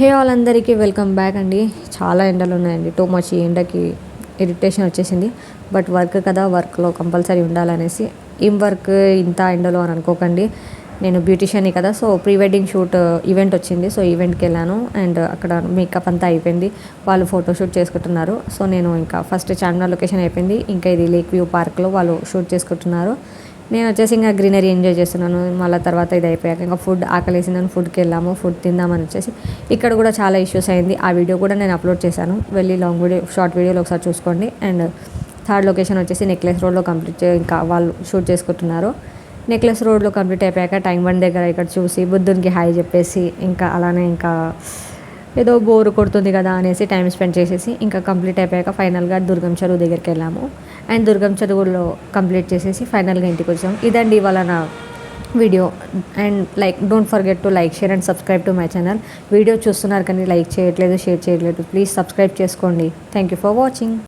Hey all అందరికీ welcome back అండి. చాలా ఎండలు ఉన్నాయండి. టూ మచ్ ఈ ఎండకి ఇరిటేషన్ వచ్చేసింది. బట్ వర్క్ కదా, వర్క్లో కంపల్సరీ ఉండాలనేసి. ఏం వర్క్ ఇంత ఎండలో అని అనుకోకండి. నేను బ్యూటిషియన్ని కదా, so pre wedding shoot event వచ్చింది. సో ఈవెంట్కి వెళ్ళాను అండ్ అక్కడ మేకప్ అంతా అయిపోయింది. వాళ్ళు ఫోటోషూట్ చేసుకుంటున్నారు. సో నేను ఇంకా ఫస్ట్ చార్మినార్ లొకేషన్ అయిపోయింది. ఇంకా ఇది లేక్ వ్యూ పార్క్లో వాళ్ళు షూట్ చేసుకుంటున్నారు. నేను వచ్చేసి ఇంకా గ్రీనరీ ఎంజాయ్ చేస్తున్నాను. మళ్ళీ తర్వాత ఇది అయిపోయాక ఇంకా ఫుడ్ ఆకలేసిందని ఫుడ్కి వెళ్ళాము. ఫుడ్ తిందామని వచ్చేసి ఇక్కడ కూడా చాలా ఇష్యూస్ అయింది. ఆ వీడియో కూడా నేను అప్లోడ్ చేశాను. వెళ్ళి లాంగ్ వీడియో షార్ట్ వీడియోలో ఒకసారి చూసుకోండి. అండ్ థర్డ్ లొకేషన్ వచ్చేసి నెక్లెస్ రోడ్లో కంప్లీట్ ఇంకా వాళ్ళు షూట్ చేసుకుంటున్నారు. నెక్లెస్ రోడ్లో కంప్లీట్ అయిపోయాక ట్యాంక్ బండ్ దగ్గర ఇక్కడ చూసి బుద్ధునికి హాయ్ చెప్పేసి ఇంకా అలానే ఇంకా ఏదో బోరు కొడుతుంది కదా అనేసి టైం స్పెండ్ చేసేసి ఇంకా కంప్లీట్ అయిపోయాక ఫైనల్గా దుర్గం చెరువు దగ్గరికి వెళ్ళాము. అండ్ దుర్గం చెరువులో కంప్లీట్ చేసేసి ఫైనల్గా ఇంటికి వచ్చాము. ఇదండి ఇవాళ నా video. And don't forget to like, share and subscribe to my channel. Video చూస్తున్నారు కానీ లైక్ చేయట్లేదు, షేర్ చేయట్లేదు. ప్లీజ్ సబ్స్క్రైబ్ చేసుకోండి. Thank you for watching.